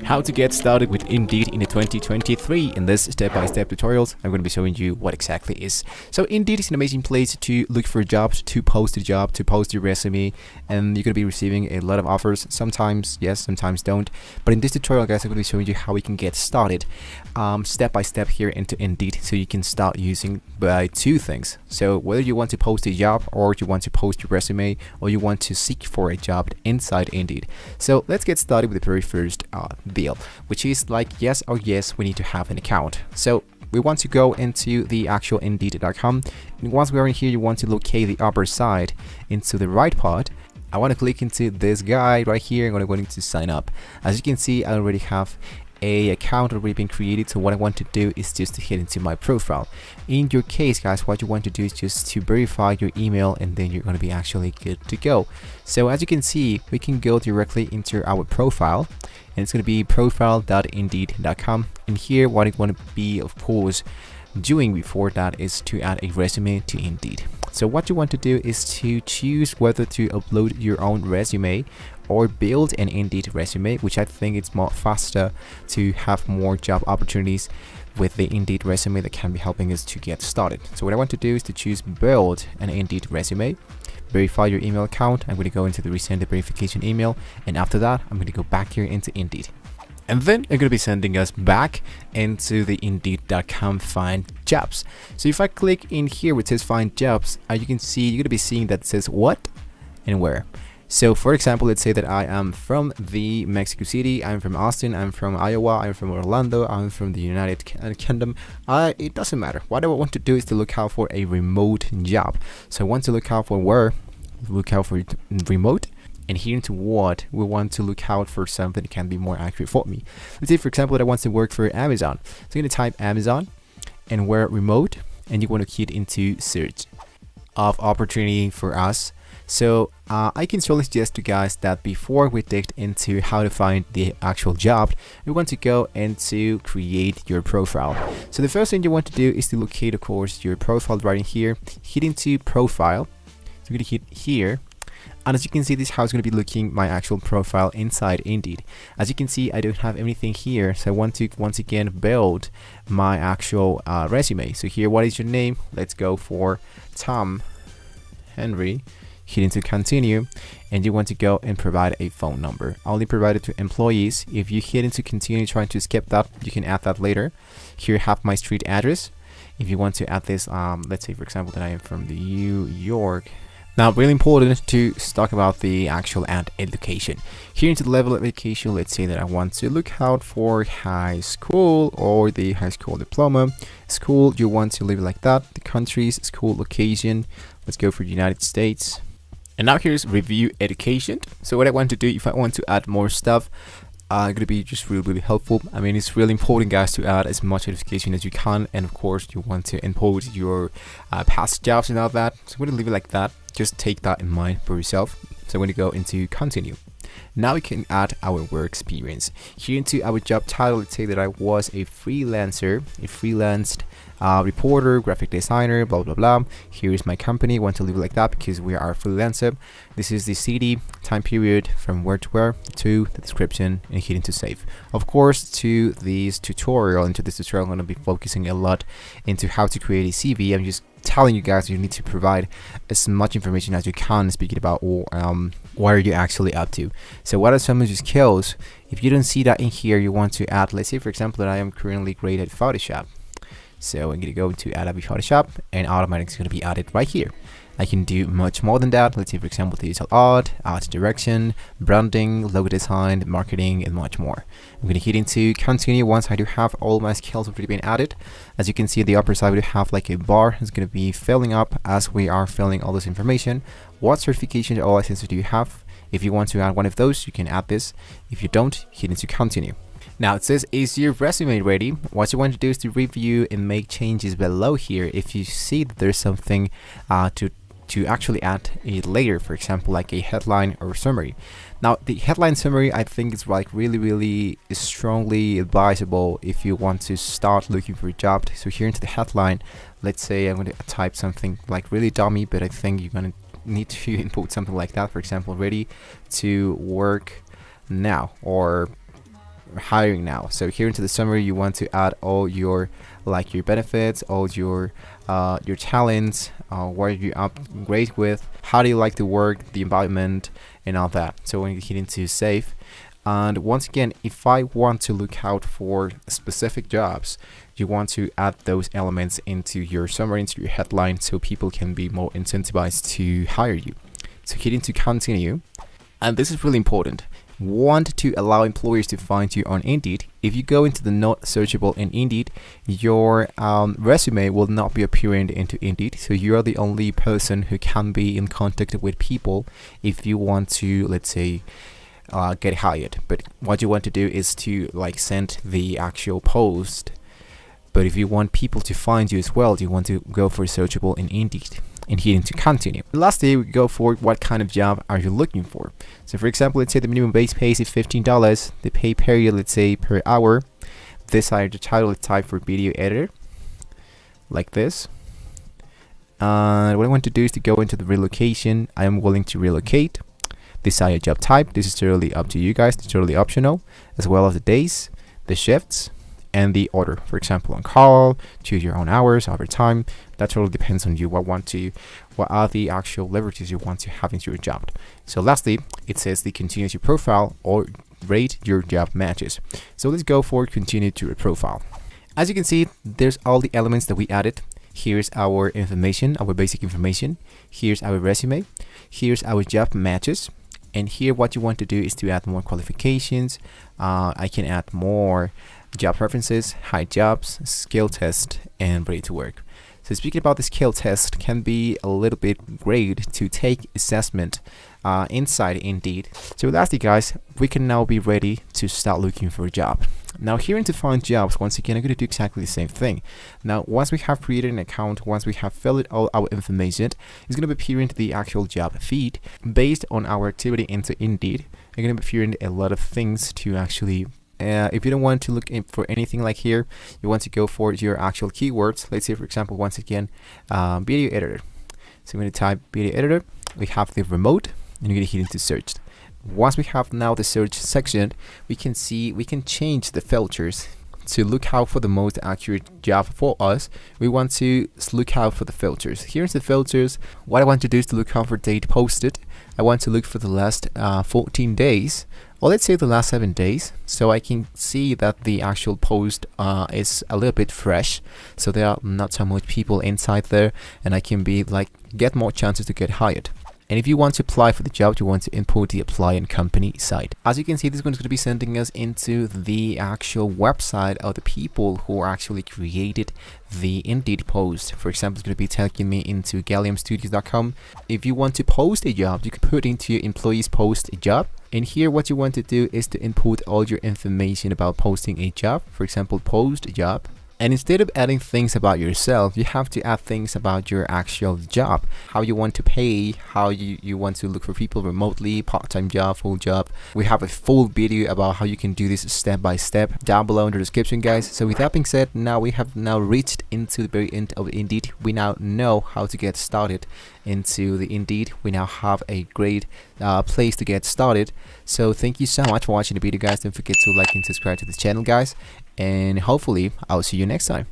How to get started with Indeed in 2023. In this step-by-step tutorials, I'm going to be showing you what exactly is. So Indeed is an amazing place to look for jobs, to post a job, to post your resume, and you're going to be receiving a lot of offers. Sometimes yes, sometimes don't. But in this tutorial, guys, I'm going to be showing you how we can get started step by step here into Indeed, so you can start using by two things. So whether you want to post a job, or you want to post your resume, or you want to seek for a job inside Indeed. So let's get started with the very first deal, which is like yes, we need to have an account. So we want to go into the actual Indeed.com, and once we're in here, you want to locate the upper side into the right part. I want to click into this guy right here. I'm going to sign up. As you can see, I already have a account already been created, so what I want to do is just to hit into my profile. In your case, guys, what you want to do is just to verify your email, and then you're going to be actually good to go. So as you can see, we can go directly into our profile, and it's going to be profile.indeed.com, and here what I want to be, of course, doing before that is to add a resume to Indeed. So what you want to do is to choose whether to upload your own resume or build an Indeed resume, which I think it's more faster to have more job opportunities with the Indeed resume that can be helping us to get started. So what I want to do is to choose build an Indeed resume, verify your email account. I'm going to go into the resend the verification email, and after that I'm going to go back here into Indeed. And then I'm going to be sending us back into the Indeed.com find jobs. So if I click in here where it says find jobs, you can see you're going to be seeing that it says what and where. So for example, let's say that I am from the Mexico City, I'm from Austin, I'm from Iowa, I'm from Orlando, I'm from the United Kingdom. It doesn't matter. What I want to do is to look out for a remote job. So I want to look out for where, look out for remote. And here into what we want to look out for something that can be more accurate for me. Let's say for example that I want to work for Amazon. So I'm going to type Amazon and where remote, and you want to hit into search of opportunity for us. So I can strongly suggest to you guys that before we dig into how to find the actual job, we want to go into create your profile. So the first thing you want to do is to locate, of course, your profile right in here. Hit into profile. So I'm going to hit here. And as you can see, this is how it's going to be looking my actual profile inside Indeed. As you can see, I don't have anything here, so I want to once again build my actual resume. So here, what is your name? Let's go for Tom Henry. Hit into continue, and you want to go and provide a phone number. Only provided to employees. If you hit into continue trying to skip that, you can add that later. Here, have my street address. If you want to add this, let's say for example that I am from the New York. Now, really important to talk about the actual education. Here into the level of education, let's say that I want to look out for high school or the high school diploma. School, you want to leave it like that. The countries, school location, let's go for the United States. And now here's review education. So what I want to do, if I want to add more stuff, going to be just really helpful. I mean, it's really important, guys, to add as much education as you can, and of course you want to import your past jobs and all that. So I'm going to leave it like that. Just take that in mind for yourself. So I'm going to go into continue. Now we can add our work experience. Here into our job title, let's say that I was a freelancer, a freelanced reporter, graphic designer, blah blah blah. Here is my company. I want to leave it like that because we are a freelancer. This is the city, time period, from where to where, to the description, and hit into save. Of course, to this tutorial, I'm going to be focusing a lot into how to create a CV. I'm just telling you guys you need to provide as much information as you can, speaking about what are you actually up to. So what are some of your skills? If you don't see that in here, you want to add, let's say for example that I am currently great at Photoshop. So I'm going to go to Adobe Photoshop, and automatically it's going to be added right here. I can do much more than that. Let's say for example digital art direction, branding, logo design, marketing, and much more. I'm going to hit into continue once I do have all my skills already been added. As you can see, the upper side we have like a bar. It's going to be filling up as we are filling all this information. What certifications or licenses do you have? If you want to add one of those, you can add this. If you don't, hit into continue. Now it says, is your resume ready? What you want to do is to review and make changes below here. If you see that there's something to actually add it later, for example like a headline or summary. Now the headline summary I think is like really strongly advisable if you want to start looking for a job. So here into the headline, let's say I'm going to type something like really dummy, but I think you're going to need to input something like that. For example, ready to work now, or hiring now. So here into the summary, you want to add all your your benefits, all your talents, what you upgrade with, how do you like to work, the environment, and all that. So when you hit into save, and once again, if I want to look out for specific jobs, you want to add those elements into your summary, into your headline, so people can be more incentivized to hire you. So hit into continue, and this is really important. Want to allow employers to find you on Indeed. If you go into the not searchable in Indeed, your resume will not be appearing into Indeed, so you are the only person who can be in contact with people if you want to, let's say, get hired. But what you want to do is to send the actual post. But if you want people to find you as well, you want to go for searchable in Indeed and hit into continue. Lastly, we go for what kind of job are you looking for. So for example, let's say the minimum base pay is $15, the pay period, let's say per hour. This are the title type for video editor, like this. And what I want to do is to go into the relocation. I am willing to relocate. Decide a job type. This is totally up to you guys. It's totally optional, as well as the days, the shifts, and the order. For example, on call, choose your own hours, overtime. That totally depends on you. What are the actual leverages you want to have into your job. So lastly, it says the continue to profile or rate your job matches. So let's go for continue to a profile. As you can see, there's all the elements that we added. Here's our information, our basic information. Here's our resume. Here's our job matches. And here what you want to do is to add more qualifications. I can add more job references, hide jobs, skill test, and ready to work. So speaking about the skill test, can be a little bit great to take assessment inside Indeed. So lastly guys, we can now be ready to start looking for a job. Now here in to find jobs, once again, I'm going to do exactly the same thing. Now once we have created an account, once we have filled all our information, it's going to be appearing to the actual job feed. Based on our activity into Indeed, I'm going to be appearing a lot of things to actually if you don't want to look for anything like here, you want to go for your actual keywords. Let's say for example, once again, video editor. So I'm going to type video editor. We have the remote, and you're going to hit into search. Once we have now the search section, we can change the filters to look out for the most accurate job for us. We want to look out for the filters. Here's the filters. What I want to do is to look out for date posted. I want to look for the last 14 days, or let's say the last 7 days, so I can see that the actual post is a little bit fresh, so there are not so much people inside there, and I can be get more chances to get hired. And if you want to apply for the job, you want to import the apply and company site. As you can see, this is going to be sending us into the actual website of the people who actually created the Indeed post. For example, it's going to be taking me into galliumstudios.com. If you want to post a job, you can put into your employees post a job. And here what you want to do is to input all your information about posting a job. For example, post a job. And instead of adding things about yourself, you have to add things about your actual job, how you want to pay, how you want to look for people remotely, part-time job, full job. We have a full video about how you can do this step by step down below in the description, guys. So with that being said, now we have reached into the very end of Indeed. We now know how to get started into the Indeed. We now have a great place to get started. So thank you so much for watching the video, guys. Don't forget to like and subscribe to this channel, guys, and hopefully I'll see you next time.